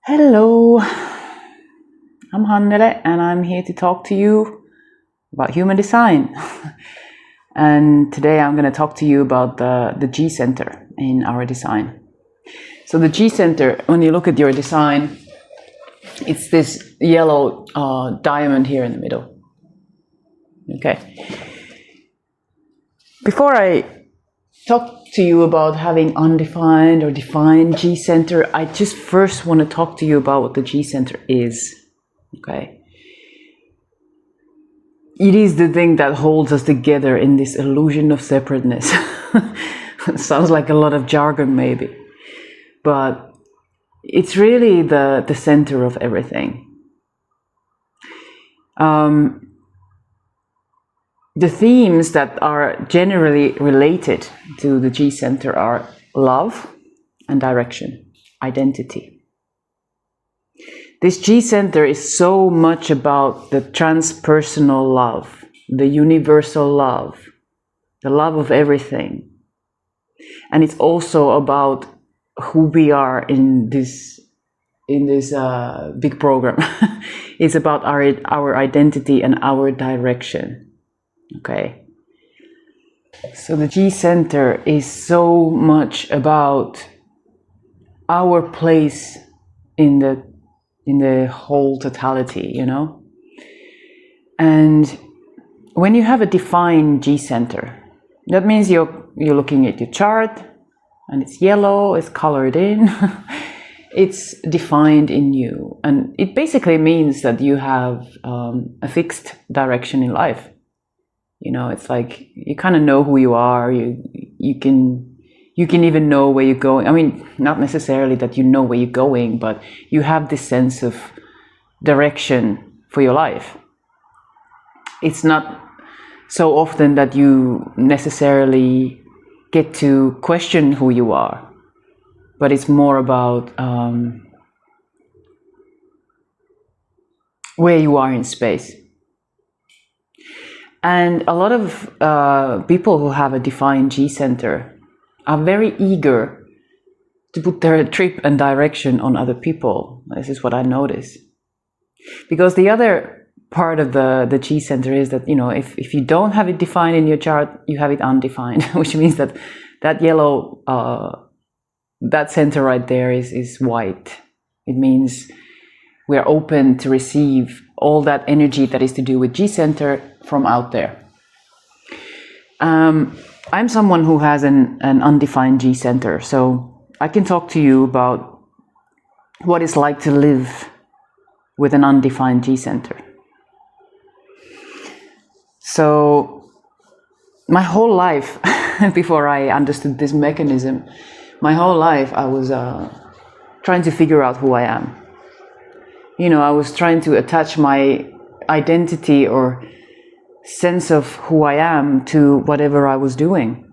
Hello, I'm Hannele and I'm here to talk to you about human design. And today I'm going to talk to you about the G center in our design. So the G center, when you look at your design, it's this yellow diamond here in the middle. Okay. Before I talk to you about having undefined or defined G center, I just first want to talk to you about what the G center is. Okay. It is the thing that holds us together in this illusion of separateness. Sounds like a lot of jargon maybe, but it's really the center of everything. The themes that are generally related to the G center are love and direction, identity. This G center is so much about the transpersonal love, the universal love, the love of everything. And it's also about who we are in this big program. It's about our identity and our direction. Okay. So the G center is so much about our place in the whole totality, you know? And when you have a defined G center, that means you're looking at your chart and it's yellow, it's colored in, it's defined in you. And it basically means that you have a fixed direction in life. You know, it's like you kind of know who you are. You can even know where you're going. I mean, not necessarily that you know where you're going, but you have this sense of direction for your life. It's not so often that you necessarily get to question who you are, but it's more about where you are in space. And a lot of people who have a defined G center are very eager to put their trip and direction on other people. This is what I notice. Because the other part of the G center is that, you know, if you don't have it defined in your chart, you have it undefined, which means that yellow, that center right there is white. It means we are open to receive all that energy that is to do with G center from out there. I'm someone who has an undefined G center, so I can talk to you about what it's like to live with an undefined G center. So my whole life, before I understood this mechanism, my whole life I was trying to figure out who I am. You know, I was trying to attach my identity or sense of who I am to whatever I was doing.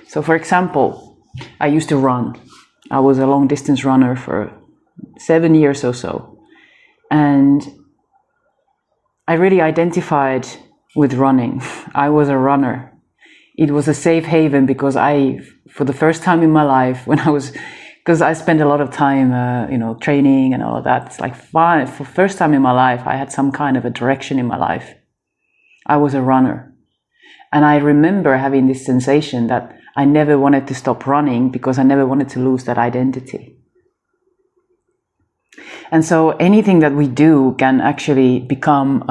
So for example, I used to run. I was a long distance runner for 7 years or so. And I really identified with running. I was a runner. It was a safe haven because for the first time in my life, because I spent a lot of time, training and all of that. It's like for the first time in my life, I had some kind of a direction in my life. I was a runner. And I remember having this sensation that I never wanted to stop running because I never wanted to lose that identity. And so anything that we do can actually become,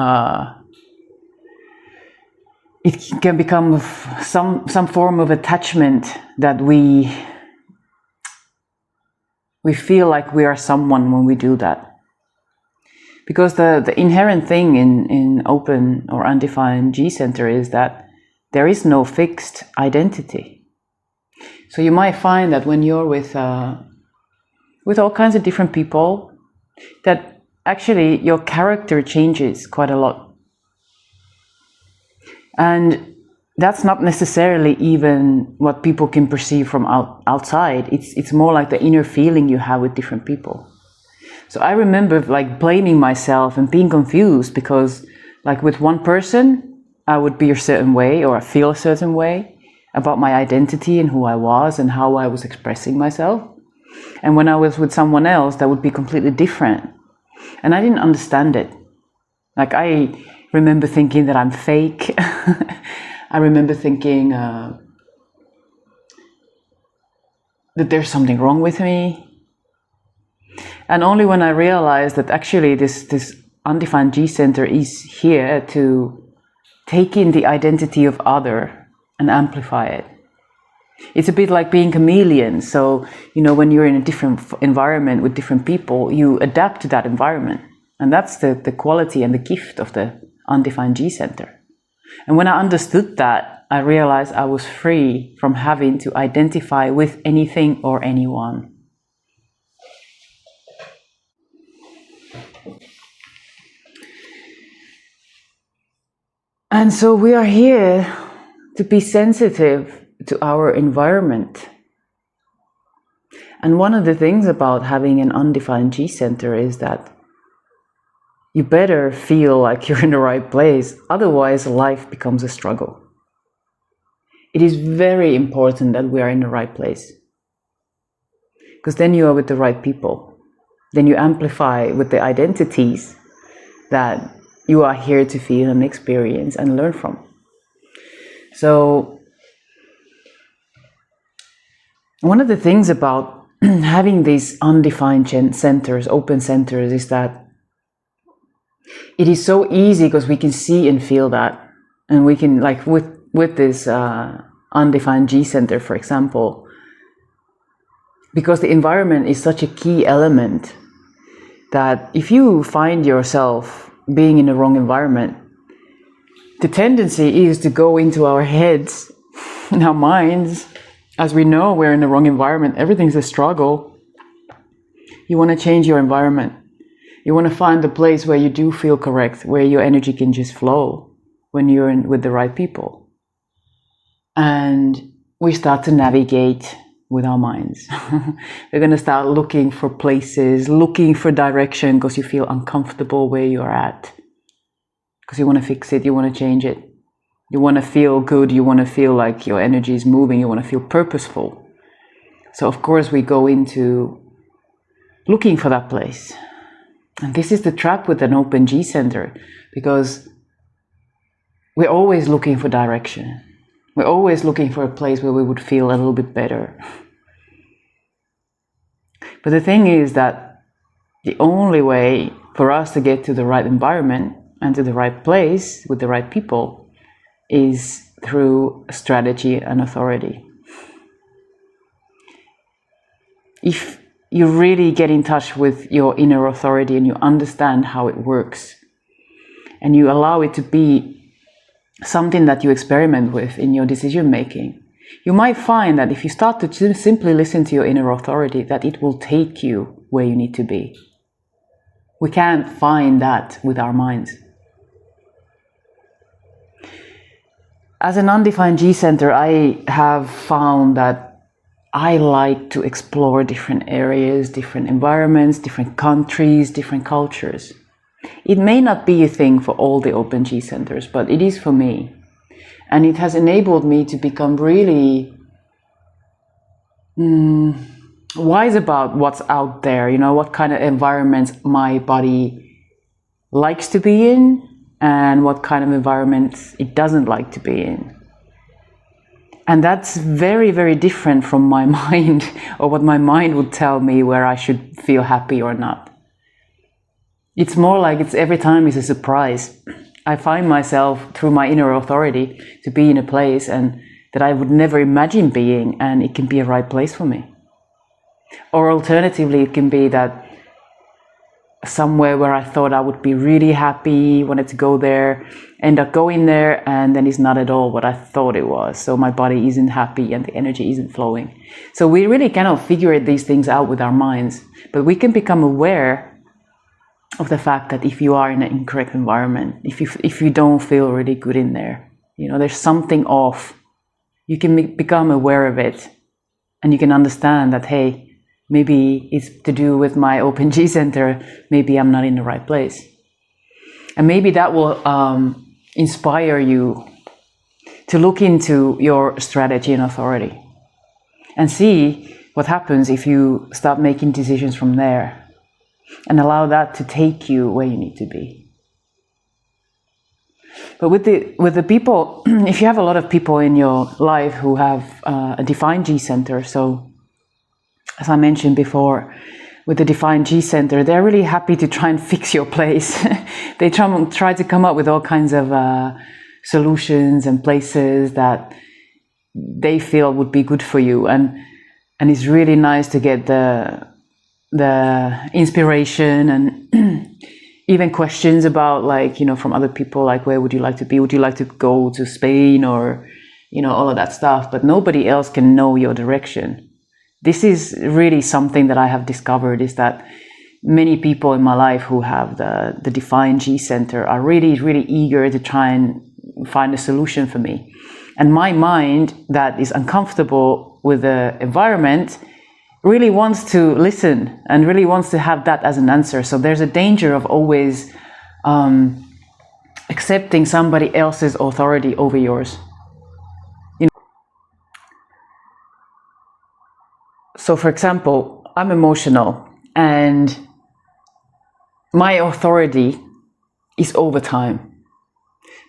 it can become some form of attachment that we feel like we are someone when we do that. Because the inherent thing in open or undefined G center is that there is no fixed identity. So you might find that when you're with all kinds of different people, that actually your character changes quite a lot. And that's not necessarily even what people can perceive from outside. It's more like the inner feeling you have with different people. So I remember like blaming myself and being confused because like with one person, I would be a certain way or I feel a certain way about my identity and who I was and how I was expressing myself. And when I was with someone else, that would be completely different. And I didn't understand it. Like, I remember thinking that I'm fake. I remember thinking that there's something wrong with me. And only when I realized that actually this undefined G center is here to take in the identity of other and amplify it. It's a bit like being chameleon. So, when you're in a different environment with different people, you adapt to that environment. And that's the quality and the gift of the undefined G center. And when I understood that, I realized I was free from having to identify with anything or anyone. And so we are here to be sensitive to our environment. And one of the things about having an undefined G center is that you better feel like you're in the right place, otherwise life becomes a struggle. It is very important that we are in the right place, because then you are with the right people. Then you amplify with the identities that you are here to feel and experience and learn from. So one of the things about having these undefined centers, open centers, is that it is so easy because we can see and feel that. And we can, like with this undefined G center, for example, because the environment is such a key element that if you find yourself being in the wrong environment, the tendency is to go into our heads, in our minds. As we know, we're in the wrong environment. Everything's a struggle. You want to change your environment. You want to find a place where you do feel correct, where your energy can just flow when you're with the right people. And we start to navigate with our minds. We're going to start looking for places, looking for direction, because you feel uncomfortable where you are at. Because you want to fix it, you want to change it. You want to feel good, you want to feel like your energy is moving, you want to feel purposeful. So of course we go into looking for that place. And this is the trap with an open G center, because we're always looking for direction. We're always looking for a place where we would feel a little bit better. But the thing is that the only way for us to get to the right environment and to the right place with the right people is through strategy and authority. If you really get in touch with your inner authority and you understand how it works, and you allow it to be something that you experiment with in your decision making, you might find that if you start to simply listen to your inner authority, that it will take you where you need to be. We can't find that with our minds. As an undefined G center, I have found that I like to explore different areas, different environments, different countries, different cultures. It may not be a thing for all the open G centers, but it is for me. And it has enabled me to become really wise about what's out there, what kind of environments my body likes to be in and what kind of environments it doesn't like to be in. And that's very, very different from my mind, or what my mind would tell me where I should feel happy or not. It's more like every time is a surprise. I find myself through my inner authority to be in a place and that I would never imagine being, and it can be a right place for me. Or alternatively, it can be that somewhere where I thought I would be really happy, wanted to go there, end up going there, and then it's not at all what I thought it was. So my body isn't happy and the energy isn't flowing. So we really cannot figure these things out with our minds, but we can become aware of the fact that if you are in an incorrect environment, if you don't feel really good in there, there's something off, you can become aware of it, and you can understand that, hey, maybe it's to do with my open G center, maybe I'm not in the right place. And maybe that will inspire you to look into your strategy and authority and see what happens if you start making decisions from there and allow that to take you where you need to be. But with the people, if you have a lot of people in your life who have a defined G center, so as I mentioned before, with the defined G center, they're really happy to try and fix your place. They try to come up with all kinds of solutions and places that they feel would be good for you, and it's really nice to get the inspiration and even questions about, like, you know, from other people, like, where would you like to be? Would you like to go to Spain, or, you know, all of that stuff? But nobody else can know your direction. This is really something that I have discovered, is that many people in my life who have the defined G center are really, really eager to try and find a solution for me. And my mind, that is uncomfortable with the environment, really wants to listen and really wants to have that as an answer. So there's a danger of always accepting somebody else's authority over yours. You know? So for example, I'm emotional, and my authority is over time.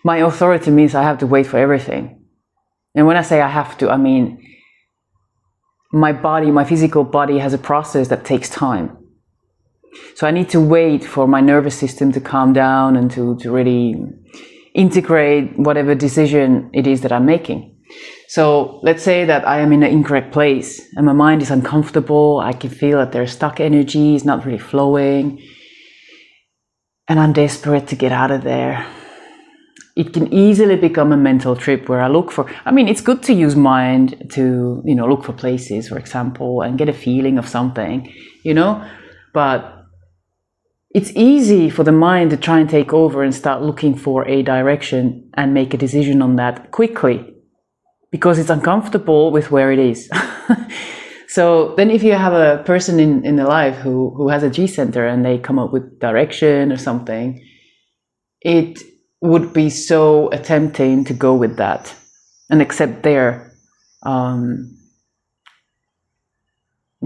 My authority means I have to wait for everything. And when I say I have to, I mean my body, my physical body, has a process that takes time. So I need to wait for my nervous system to calm down and to really integrate whatever decision it is that I'm making. So let's say that I am in an incorrect place and my mind is uncomfortable. I can feel that there's stuck energy, it's not really flowing, and I'm desperate to get out of there. It can easily become a mental trip where I look for, I mean, it's good to use mind to, you know, look for places, for example, and get a feeling of something, you know, but it's easy for the mind to try and take over and start looking for a direction and make a decision on that quickly, because it's uncomfortable with where it is. So then if you have a person in the life who has a G center and they come up with direction or something, it would be so tempting to go with that and accept their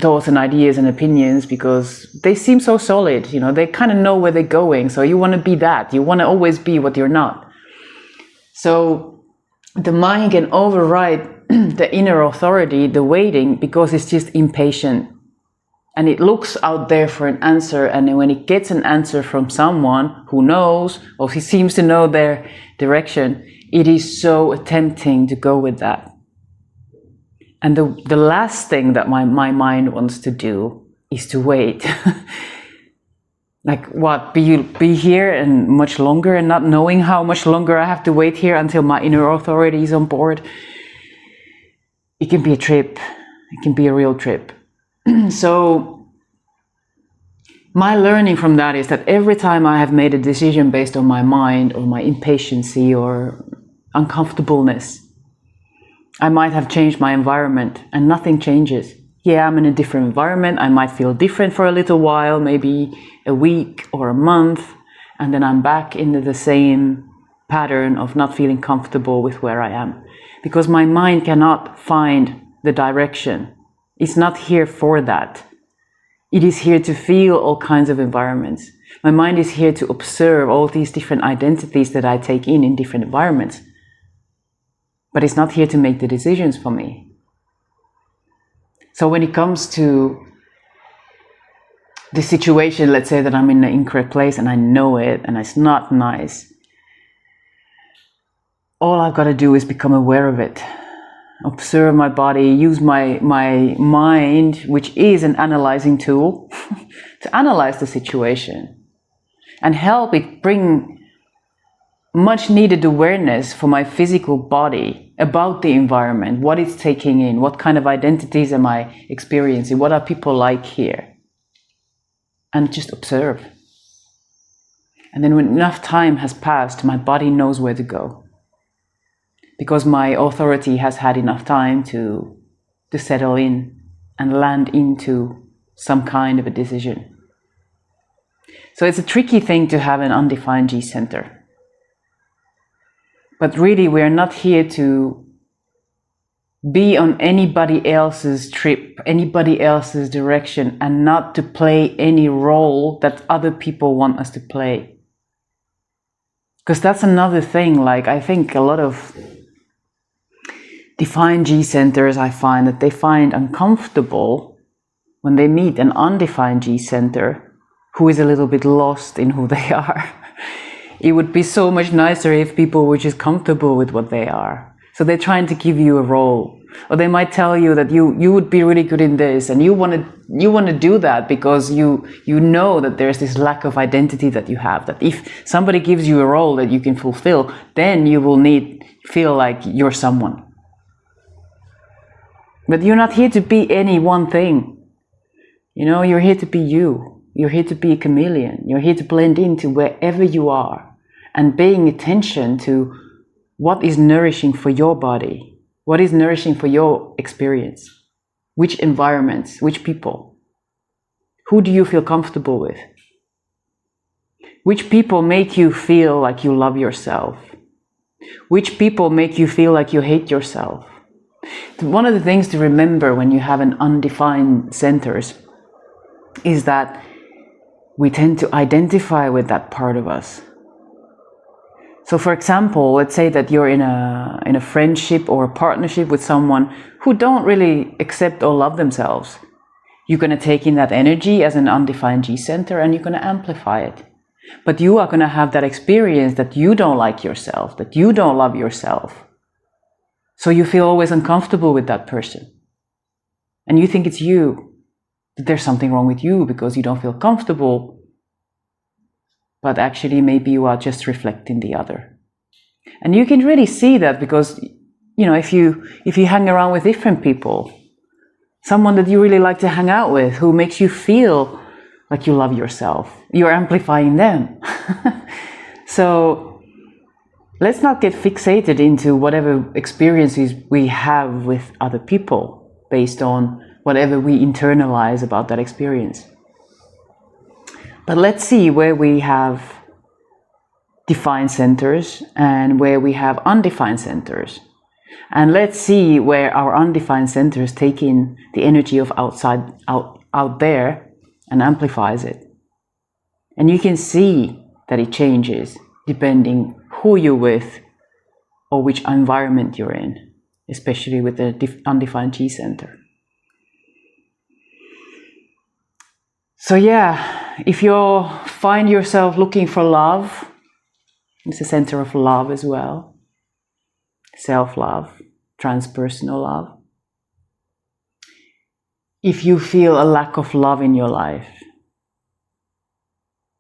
thoughts and ideas and opinions, because they seem so solid, you know, they kind of know where they're going. So you want to be that, you want to always be what you're not. So the mind can override the inner authority, the waiting, because it's just impatient. And it looks out there for an answer, and then when it gets an answer from someone who knows, or he seems to know their direction, it is so tempting to go with that. And the last thing that my mind wants to do is to wait. Like, what, be here and much longer, and not knowing how much longer I have to wait here until my inner authority is on board. It can be a trip. It can be a real trip. So my learning from that is that every time I have made a decision based on my mind or my impatience or uncomfortableness, I might have changed my environment and nothing changes. Yeah, I'm in a different environment. I might feel different for a little while, maybe a week or a month, and then I'm back into the same pattern of not feeling comfortable with where I am, because my mind cannot find the direction. It's not here for that. It is here to feel all kinds of environments. My mind is here to observe all these different identities that I take in different environments. But it's not here to make the decisions for me. So when it comes to the situation, let's say that I'm in an incorrect place and I know it and it's not nice, all I've got to do is become aware of it. Observe my body, use my mind, which is an analyzing tool, to analyze the situation and help it bring much needed awareness for my physical body about the environment, what it's taking in, what kind of identities am I experiencing, what are people like here, and just observe. And then when enough time has passed, my body knows where to go, because my authority has had enough time to settle in and land into some kind of a decision. So it's a tricky thing to have an undefined G center. But really, we are not here to be on anybody else's trip, anybody else's direction, and not to play any role that other people want us to play. Because that's another thing, like I think a lot of defined G centers, I find that they find uncomfortable when they meet an undefined G center who is a little bit lost in who they are. It would be so much nicer if people were just comfortable with what they are. So they're trying to give you a role, or they might tell you that you would be really good in this, and you want to do that because you know that there's this lack of identity that you have. That if somebody gives you a role that you can fulfill, then you will feel like you're someone. But you're not here to be any one thing. You're here to be you. You're here to be a chameleon. You're here to blend into wherever you are, and paying attention to what is nourishing for your body, what is nourishing for your experience, which environments, which people, who do you feel comfortable with, which people make you feel like you love yourself, which people make you feel like you hate yourself. One of the things to remember when you have an undefined centers is that we tend to identify with that part of us. So for example, let's say that you're in a friendship or a partnership with someone who don't really accept or love themselves. You're going to take in that energy as an undefined G center and you're going to amplify it. But you are going to have that experience that you don't like yourself, that you don't love yourself. So you feel always uncomfortable with that person. And you think it's you, that there's something wrong with you because you don't feel comfortable. But actually maybe you are just reflecting the other. And you can really see that because, if you hang around with different people, someone that you really like to hang out with, who makes you feel like you love yourself, you're amplifying them. So let's not get fixated into whatever experiences we have with other people based on whatever we internalize about that experience. But let's see where we have defined centers and where we have undefined centers. And let's see where our undefined centers take in the energy of out there and amplifies it. And you can see that it changes depending who you're with or which environment you're in, especially with the undefined G center. So yeah, if you find yourself looking for love, it's a center of love as well. Self-love, transpersonal love. If you feel a lack of love in your life,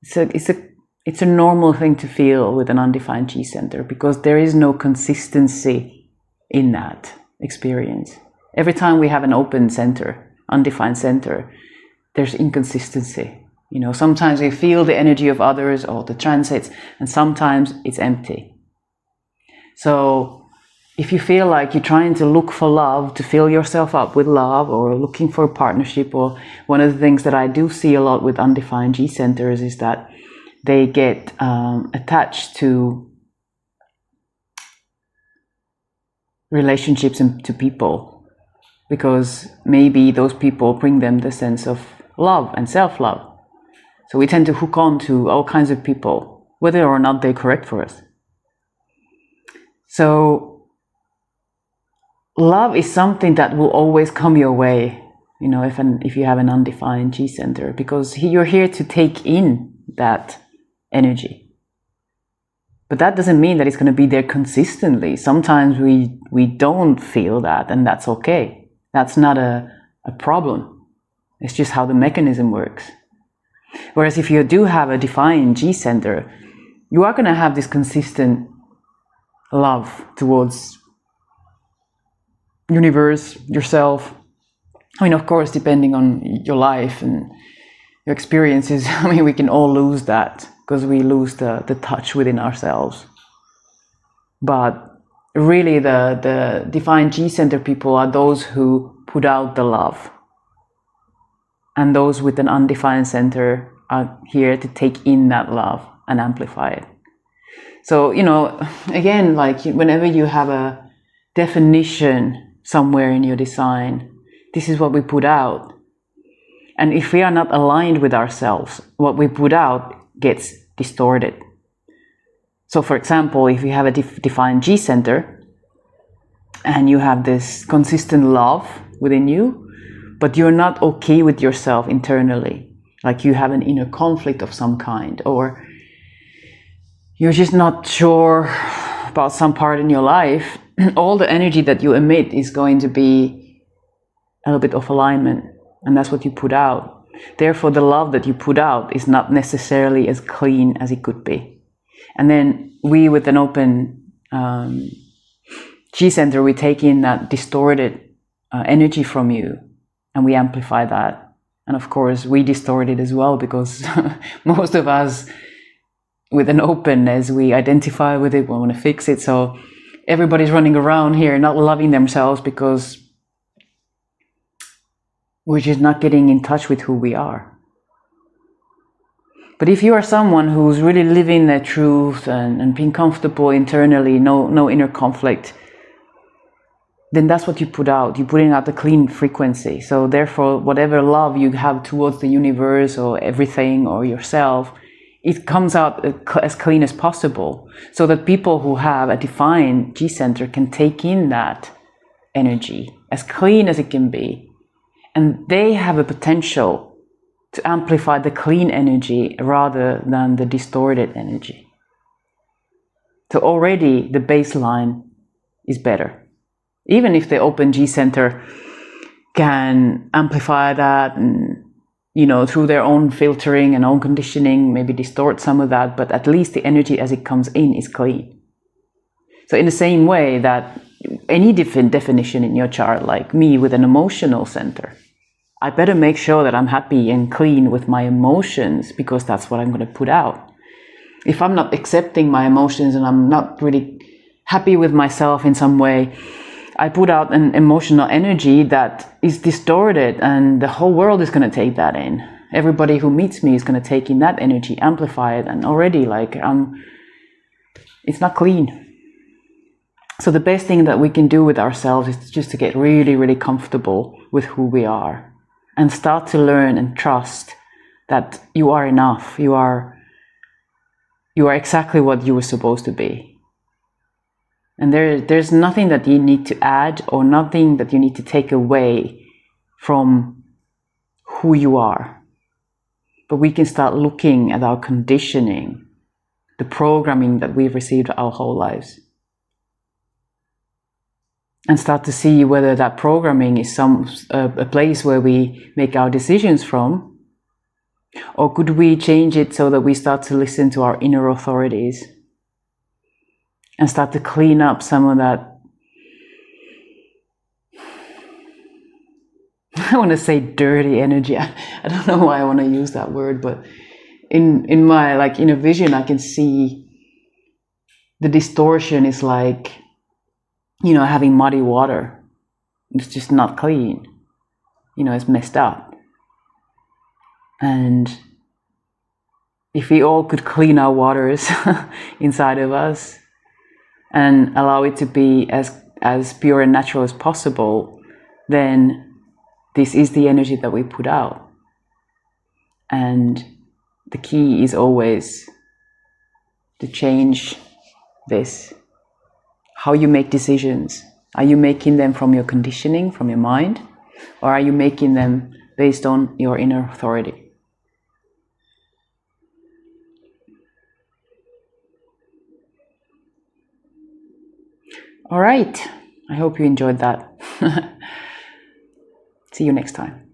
it's a normal thing to feel with an undefined G center because there is no consistency in that experience. Every time we have an open center, undefined center, there's inconsistency. Sometimes we feel the energy of others or the transits, and sometimes it's empty. So if you feel like you're trying to look for love, to fill yourself up with love, or looking for a partnership, or one of the things that I do see a lot with undefined G centers is that they get attached to relationships and to people, because maybe those people bring them the sense of love and self-love. So we tend to hook on to all kinds of people, whether or not they're correct for us. So love is something that will always come your way, if you have an undefined G center, because you're here to take in that energy. But that doesn't mean that it's going to be there consistently. Sometimes we don't feel that, and that's okay. That's not a problem. It's just how the mechanism works. Whereas if you do have a defined G center, you are going to have this consistent love towards universe, yourself. Of course, depending on your life and your experiences, we can all lose that because we lose the touch within ourselves. But really the defined G center people are those who put out the love. And those with an undefined center are here to take in that love and amplify it. So, again, like whenever you have a definition somewhere in your design. This is what we put out. And if we are not aligned with ourselves, what we put out gets distorted. So for example, if you have a defined G center and you have this consistent love within you, but you're not okay with yourself internally, like you have an inner conflict of some kind, or you're just not sure about some part in your life, all the energy that you emit is going to be a little bit of alignment, and that's what you put out. Therefore, the love that you put out is not necessarily as clean as it could be. And then we, with an open G center, we take in that distorted energy from you and we amplify that. And of course, we distort it as well, because most of us, with an openness, we identify with it, we want to fix it. So everybody's running around here not loving themselves because we're just not getting in touch with who we are. But if you are someone who's really living their truth and being comfortable internally, no inner conflict, then that's what you put out. You're putting out the clean frequency. So therefore, whatever love you have towards the universe or everything or yourself, it comes out as clean as possible, so that people who have a defined G center can take in that energy as clean as it can be. And they have a potential to amplify the clean energy rather than the distorted energy. So already the baseline is better. Even if the open G center can amplify that and, through their own filtering and own conditioning, maybe distort some of that, but at least the energy as it comes in is clean. So in the same way that any different definition in your chart, like me with an emotional center, I better make sure that I'm happy and clean with my emotions, because that's what I'm going to put out. If I'm not accepting my emotions and I'm not really happy with myself in some way, I put out an emotional energy that is distorted, and the whole world is going to take that in. Everybody who meets me is going to take in that energy, amplify it, and already it's not clean. So the best thing that we can do with ourselves is just to get really, really comfortable with who we are and start to learn and trust that you are enough. You are exactly what you were supposed to be. And there's nothing that you need to add or nothing that you need to take away from who you are. But we can start looking at our conditioning, the programming that we've received our whole lives, and start to see whether that programming is a place where we make our decisions from, or could we change it so that we start to listen to our inner authorities and start to clean up some of that, I want to say dirty energy. I don't know why I want to use that word, but in my inner vision, I can see the distortion is like, having muddy water. It's just not clean. It's messed up. And if we all could clean our waters inside of us and allow it to be as pure and natural as possible, then this is the energy that we put out. And the key is always to change this. How you make decisions. Are you making them from your conditioning, from your mind? Or are you making them based on your inner authority? All right. I hope you enjoyed that. See you next time.